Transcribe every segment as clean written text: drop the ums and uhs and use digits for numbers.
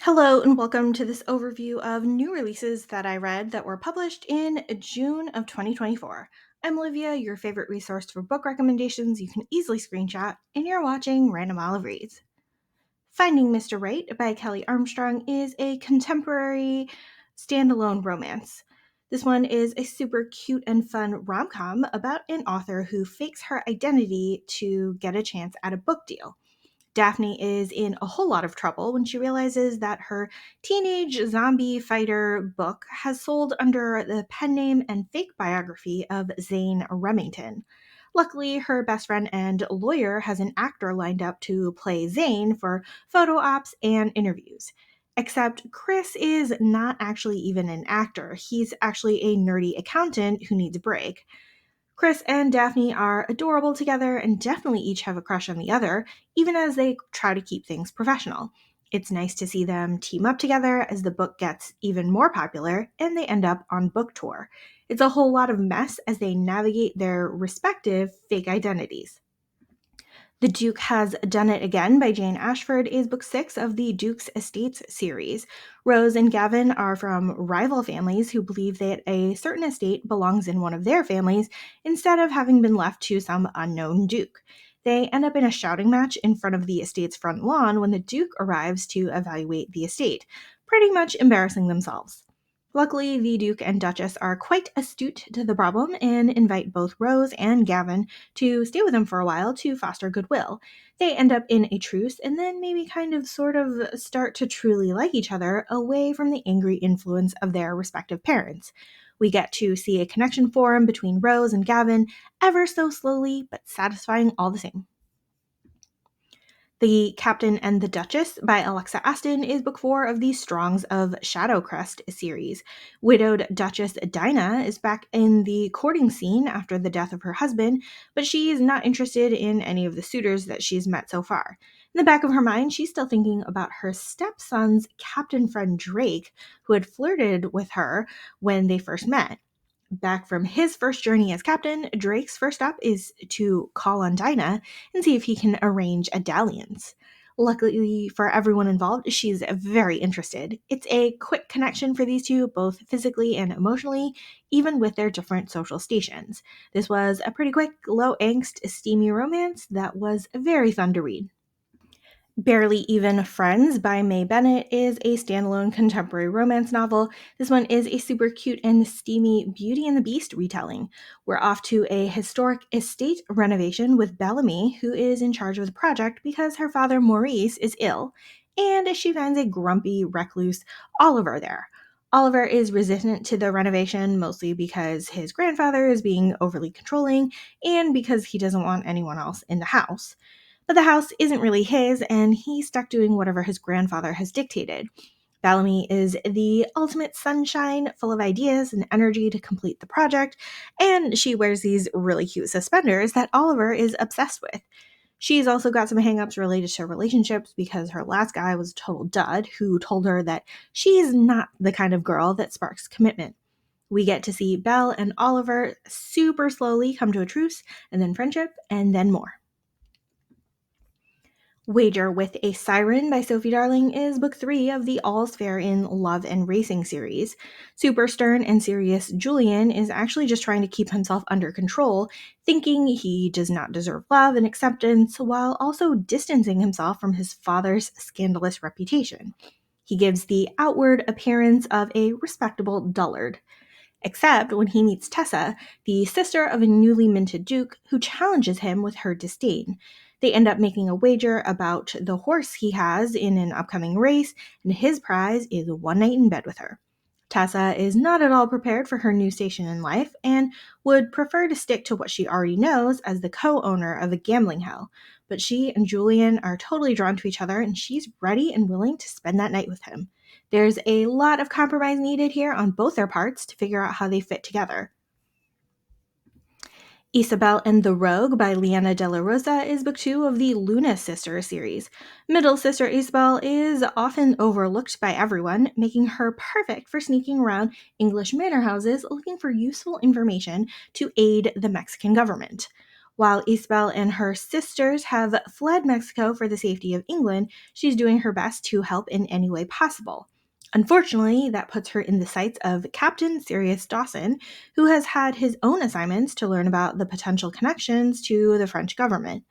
Hello, and welcome to this overview of new releases that I read that were published in June of 2024. I'm Olivia, your favorite resource for book recommendations you can easily screenshot, and you're watching Random Olive Reads. Finding Mr. Right by Kelly Armstrong is a contemporary standalone romance. This one is a super cute and fun rom-com about an author who fakes her identity to get a chance at a book deal. Daphne is in a whole lot of trouble when she realizes that her teenage zombie fighter book has sold under the pen name and fake biography of Zane Remington. Luckily, her best friend and lawyer has an actor lined up to play Zane for photo ops and interviews. Except Chris is not actually even an actor. He's actually a nerdy accountant who needs a break. Chris and Daphne are adorable together and definitely each have a crush on the other, even as they try to keep things professional. It's nice to see them team up together as the book gets even more popular and they end up on book tour. It's a whole lot of mess as they navigate their respective fake identities. The Duke Has Done It Again by Jane Ashford is book 6 of the Duke's Estates series. Rose and Gavin are from rival families who believe that a certain estate belongs in one of their families instead of having been left to some unknown Duke. They end up in a shouting match in front of the estate's front lawn when the Duke arrives to evaluate the estate, pretty much embarrassing themselves. Luckily, the Duke and Duchess are quite astute to the problem and invite both Rose and Gavin to stay with them for a while to foster goodwill. They end up in a truce and then maybe kind of sort of start to truly like each other away from the angry influence of their respective parents. We get to see a connection form between Rose and Gavin ever so slowly, but satisfying all the same. The Captain and the Duchess by Alexa Aston is book 4 of the Strongs of Shadowcrest series. Widowed Duchess Dinah is back in the courting scene after the death of her husband, but she is not interested in any of the suitors that she's met so far. In the back of her mind, she's still thinking about her stepson's captain friend Drake, who had flirted with her when they first met. Back from his first journey as captain, Drake's first stop is to call on Dinah and see if he can arrange a dalliance. Luckily for everyone involved, she's very interested. It's a quick connection for these two, both physically and emotionally, even with their different social stations. This was a pretty quick, low angst, steamy romance that was very fun to read. Barely Even Friends by May Bennett is a standalone contemporary romance novel. This one is a super cute and steamy Beauty and the Beast retelling. We're off to a historic estate renovation with Bellamy, who is in charge of the project because her father Maurice is ill, and she finds a grumpy recluse Oliver there. Oliver is resistant to the renovation mostly because his grandfather is being overly controlling and because he doesn't want anyone else in the house. But the house isn't really his, and he's stuck doing whatever his grandfather has dictated. Bellamy is the ultimate sunshine, full of ideas and energy to complete the project, and she wears these really cute suspenders that Oliver is obsessed with. She's also got some hangups related to relationships because her last guy was a total dud who told her that she's not the kind of girl that sparks commitment. We get to see Belle and Oliver super slowly come to a truce, and then friendship, and then more. Wager with a Siren by Sophie Darling is book 3 of the All's Fair in Love and Racing series. Super stern and serious Julian is actually just trying to keep himself under control, thinking he does not deserve love and acceptance, while also distancing himself from his father's scandalous reputation. He gives the outward appearance of a respectable dullard. Except when he meets Tessa, the sister of a newly minted duke, who challenges him with her disdain. They end up making a wager about the horse he has in an upcoming race, and his prize is one night in bed with her. Tessa is not at all prepared for her new station in life and would prefer to stick to what she already knows as the co-owner of a gambling hell. But she and Julian are totally drawn to each other, and she's ready and willing to spend that night with him. There's a lot of compromise needed here on both their parts to figure out how they fit together. Isabelle and the Rogue by Liana de la Rosa is book 2 of the Luna Sister series. Middle sister Isabelle is often overlooked by everyone, making her perfect for sneaking around English manor houses looking for useful information to aid the Mexican government. While Isabelle and her sisters have fled Mexico for the safety of England, she's doing her best to help in any way possible. Unfortunately, that puts her in the sights of Captain Sirius Dawson, who has had his own assignments to learn about the potential connections to the French government.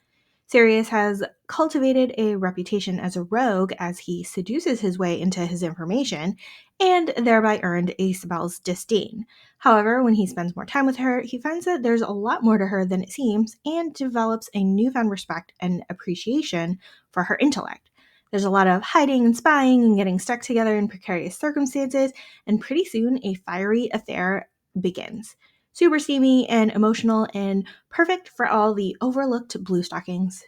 Sirius has cultivated a reputation as a rogue as he seduces his way into his information and thereby earned Isabel's disdain. However, when he spends more time with her, he finds that there's a lot more to her than it seems and develops a newfound respect and appreciation for her intellect. There's a lot of hiding and spying and getting stuck together in precarious circumstances, and pretty soon a fiery affair begins. Super steamy and emotional and perfect for all the overlooked blue stockings.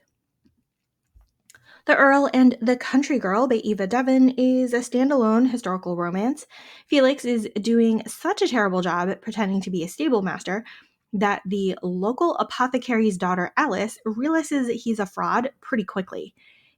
The Earl and the Country Girl by Eva Devon is a standalone historical romance. Felix is doing such a terrible job at pretending to be a stable master that the local apothecary's daughter Alice realizes that he's a fraud pretty quickly.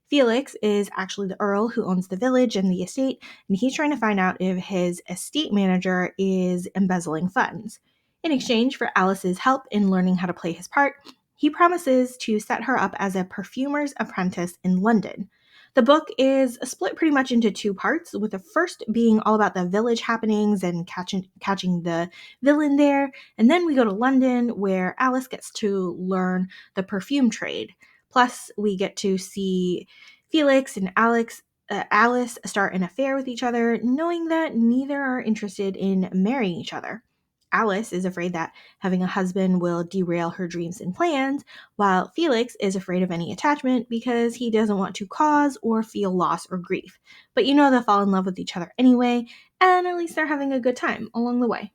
Felix is actually the Earl who owns the village and the estate, and he's trying to find out if his estate manager is embezzling funds. In exchange for Alice's help in learning how to play his part, he promises to set her up as a perfumer's apprentice in London. The book is split pretty much into two parts, with the first being all about the village happenings and catching the villain there, and then we go to London where Alice gets to learn the perfume trade. Plus, we get to see Felix and Alice start an affair with each other, knowing that neither are interested in marrying each other. Alice is afraid that having a husband will derail her dreams and plans, while Felix is afraid of any attachment because he doesn't want to cause or feel loss or grief. But they'll fall in love with each other anyway, and at least they're having a good time along the way.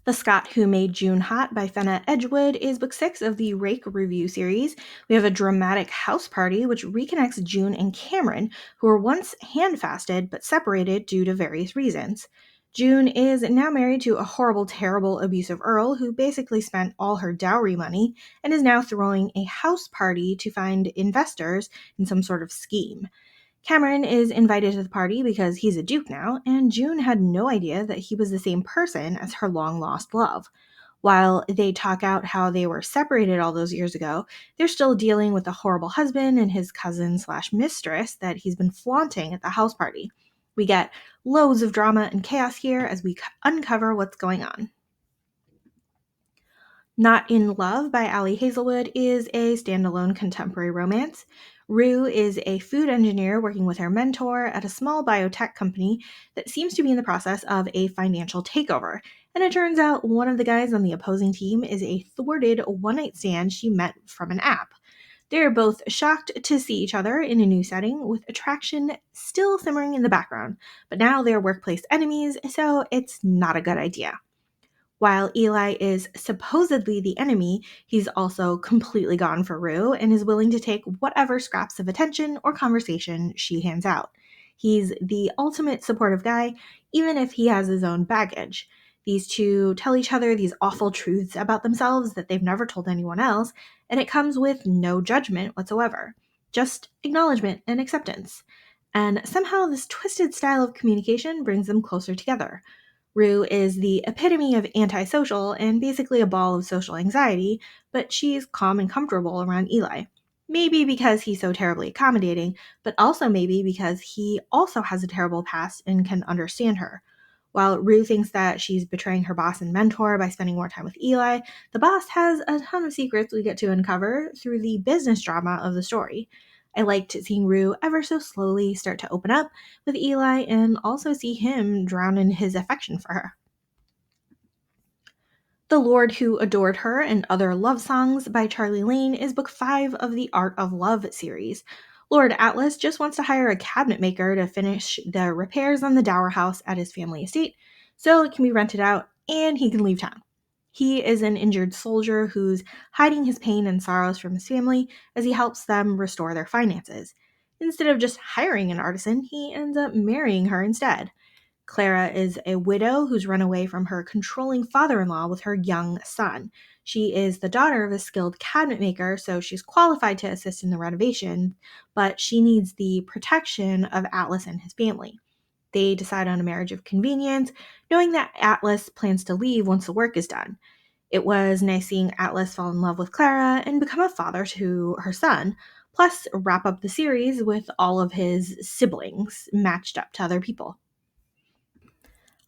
The Scot Who Made June Hot by Fenna Edgewood is book 6 of the Rake Review series. We have a dramatic house party which reconnects June and Cameron, who were once handfasted but separated due to various reasons. June is now married to a horrible, terrible, abusive Earl who basically spent all her dowry money and is now throwing a house party to find investors in some sort of scheme. Cameron is invited to the party because he's a duke now, and June had no idea that he was the same person as her long lost love. While they talk out how they were separated all those years ago, they're still dealing with the horrible husband and his cousin slash mistress that he's been flaunting at the house party. We get loads of drama and chaos here as we uncover what's going on. Not in Love by Ali Hazelwood is a standalone contemporary romance. Rue is a food engineer working with her mentor at a small biotech company that seems to be in the process of a financial takeover. And it turns out one of the guys on the opposing team is a thwarted one night stand she met from an app. They're both shocked to see each other in a new setting, with attraction still simmering in the background. But now they're workplace enemies, so it's not a good idea. While Eli is supposedly the enemy, he's also completely gone for Rue and is willing to take whatever scraps of attention or conversation she hands out. He's the ultimate supportive guy, even if he has his own baggage. These two tell each other these awful truths about themselves that they've never told anyone else, and it comes with no judgment whatsoever, just acknowledgement and acceptance. And somehow, this twisted style of communication brings them closer together. Rue is the epitome of antisocial and basically a ball of social anxiety, but she's calm and comfortable around Eli. Maybe because he's so terribly accommodating, but also maybe because he also has a terrible past and can understand her. While Rue thinks that she's betraying her boss and mentor by spending more time with Eli, the boss has a ton of secrets we get to uncover through the business drama of the story. I liked seeing Rue ever so slowly start to open up with Eli and also see him drown in his affection for her. The Lord Who Adored Her and Other Love Songs by Charlie Lane is book 5 of the Art of Love series. Lord Atlas just wants to hire a cabinet maker to finish the repairs on the dower house at his family estate so it can be rented out and he can leave town. He is an injured soldier who's hiding his pain and sorrows from his family as he helps them restore their finances. Instead of just hiring an artisan, he ends up marrying her instead. Clara is a widow who's run away from her controlling father-in-law with her young son. She is the daughter of a skilled cabinet maker, so she's qualified to assist in the renovation, but she needs the protection of Atlas and his family. They decide on a marriage of convenience, knowing that Atlas plans to leave once the work is done. It was nice seeing Atlas fall in love with Clara and become a father to her son, plus wrap up the series with all of his siblings matched up to other people.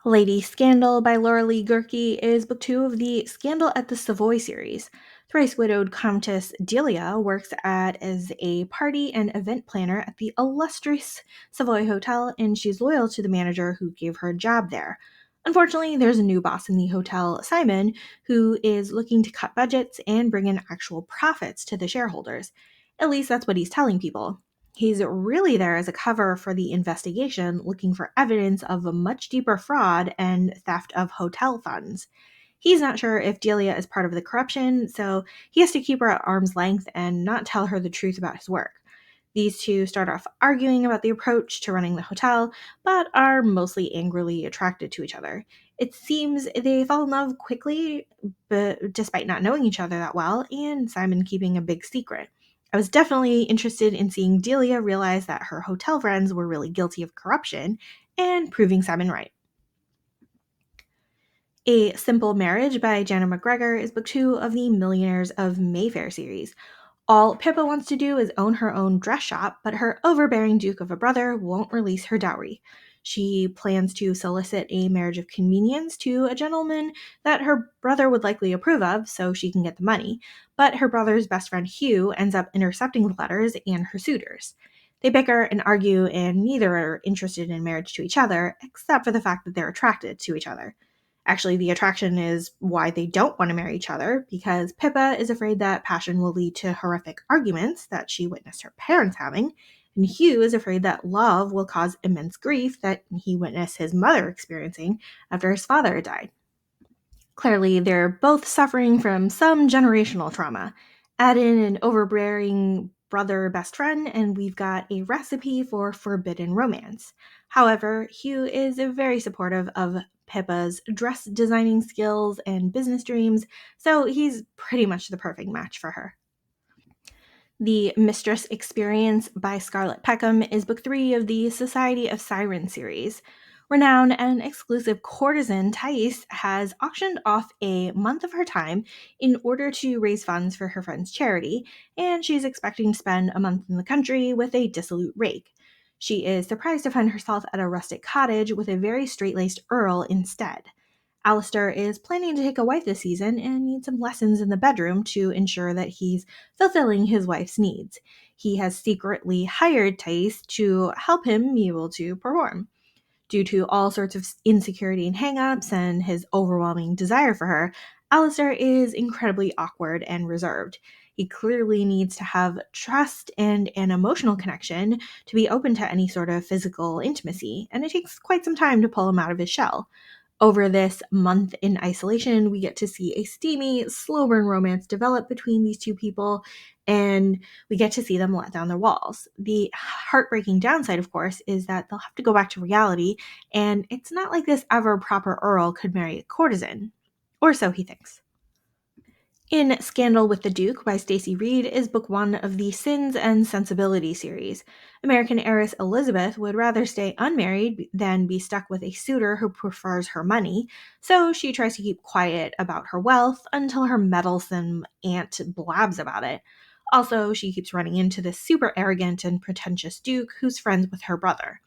Lady Scandal by Laura Lee Gurkey is book 2 of the Scandal at the Savoy series. Thrice widowed Countess Delia works as a party and event planner at the illustrious Savoy Hotel, and she's loyal to the manager who gave her a job there. Unfortunately, there's a new boss in the hotel, Simon, who is looking to cut budgets and bring in actual profits to the shareholders. At least that's what he's telling people. He's really there as a cover for the investigation, looking for evidence of a much deeper fraud and theft of hotel funds. He's not sure if Delia is part of the corruption, so he has to keep her at arm's length and not tell her the truth about his work. These two start off arguing about the approach to running the hotel, but are mostly angrily attracted to each other. It seems they fall in love quickly, but despite not knowing each other that well, and Simon keeping a big secret. I was definitely interested in seeing Delia realize that her hotel friends were really guilty of corruption and proving Simon right. A Simple Marriage by Jana McGregor is book 2 of the Millionaires of Mayfair series. All Pippa wants to do is own her own dress shop, but her overbearing duke of a brother won't release her dowry. She plans to solicit a marriage of convenience to a gentleman that her brother would likely approve of so she can get the money, but her brother's best friend Hugh ends up intercepting the letters and her suitors. They bicker and argue, and neither are interested in marriage to each other, except for the fact that they're attracted to each other. Actually, the attraction is why they don't want to marry each other, because Pippa is afraid that passion will lead to horrific arguments that she witnessed her parents having, and Hugh is afraid that love will cause immense grief that he witnessed his mother experiencing after his father had died. Clearly, they're both suffering from some generational trauma. Add in an overbearing brother best friend, and we've got a recipe for forbidden romance. However, Hugh is very supportive of Pippa's dress designing skills and business dreams, so he's pretty much the perfect match for her. The Mistress Experience by Scarlett Peckham is book 3 of the Society of Siren series. Renowned and exclusive courtesan Thais has auctioned off a month of her time in order to raise funds for her friend's charity, and she's expecting to spend a month in the country with a dissolute rake. She is surprised to find herself at a rustic cottage with a very straight-laced Earl instead. Alistair is planning to take a wife this season and needs some lessons in the bedroom to ensure that he's fulfilling his wife's needs. He has secretly hired Thais to help him be able to perform. Due to all sorts of insecurity and hangups and his overwhelming desire for her, Alistair is incredibly awkward and reserved. He clearly needs to have trust and an emotional connection to be open to any sort of physical intimacy, and it takes quite some time to pull him out of his shell. Over this month in isolation, we get to see a steamy, slow burn romance develop between these two people, and we get to see them let down their walls. The heartbreaking downside, of course, is that they'll have to go back to reality, and it's not like this ever proper Earl could marry a courtesan. Or so he thinks. In Scandal with the Duke by Stacey Reed is book 1 of the Sins and Sensibility series. American heiress Elizabeth would rather stay unmarried than be stuck with a suitor who prefers her money, so she tries to keep quiet about her wealth until her meddlesome aunt blabs about it. Also, she keeps running into this super arrogant and pretentious Duke who's friends with her brother.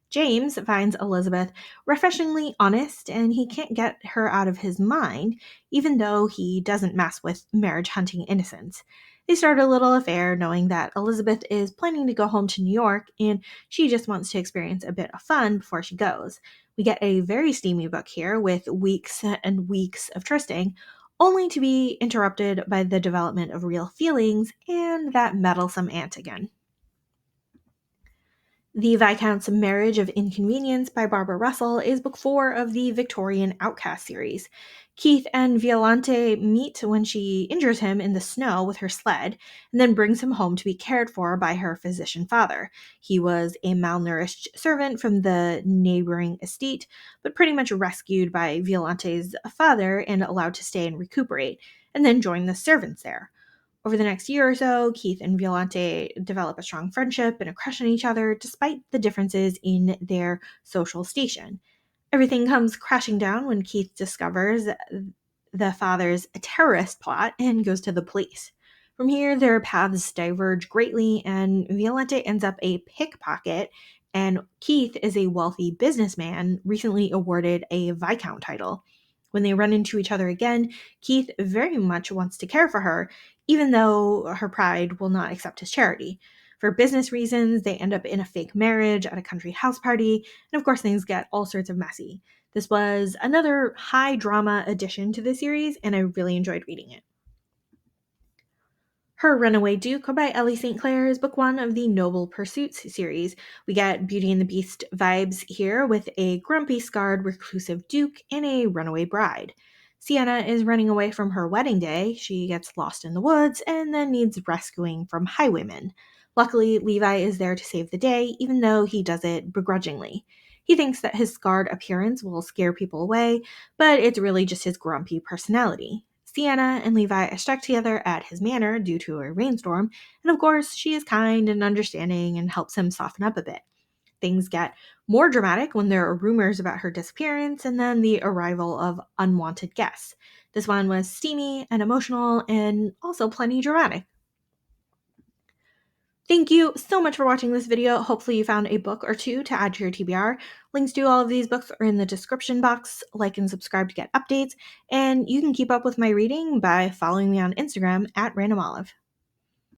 James finds Elizabeth refreshingly honest, and he can't get her out of his mind, even though he doesn't mess with marriage hunting innocents. They start a little affair, knowing that Elizabeth is planning to go home to New York and she just wants to experience a bit of fun before she goes. We get a very steamy book here with weeks and weeks of trysting, only to be interrupted by the development of real feelings and that meddlesome aunt again. The Viscount's Marriage of Inconvenience by Barbara Russell is book 4 of the Victorian Outcast series. Keith and Violante meet when she injures him in the snow with her sled and then brings him home to be cared for by her physician father. He was a malnourished servant from the neighboring estate, but pretty much rescued by Violante's father and allowed to stay and recuperate, and then join the servants there. Over the next year or so, Keith and Violante develop a strong friendship and a crush on each other despite the differences in their social station. Everything comes crashing down when Keith discovers the father's terrorist plot and goes to the police. From here, their paths diverge greatly, and Violente ends up a pickpocket, and Keith is a wealthy businessman recently awarded a viscount title. When they run into each other again, Keith very much wants to care for her, even though her pride will not accept his charity. For business reasons, they end up in a fake marriage at a country house party, and of course, things get all sorts of messy. This was another high drama addition to the series, and I really enjoyed reading it. Her Runaway Duke by Ellie St. Clair is book one of the Noble Pursuits series. We get Beauty and the Beast vibes here with a grumpy, scarred, reclusive duke and a runaway bride. Sienna is running away from her wedding day. She gets lost in the woods and then needs rescuing from highwaymen. Luckily, Levi is there to save the day, even though he does it begrudgingly. He thinks that his scarred appearance will scare people away, but it's really just his grumpy personality. Sienna and Levi are stuck together at his manor due to a rainstorm, and of course, she is kind and understanding and helps him soften up a bit. Things get more dramatic when there are rumors about her disappearance and then the arrival of unwanted guests. This one was steamy and emotional and also plenty dramatic. Thank you so much for watching this video. Hopefully you found a book or two to add to your TBR. Links to all of these books are in the description box. Like and subscribe to get updates, and you can keep up with my reading by following me on Instagram at randomolive.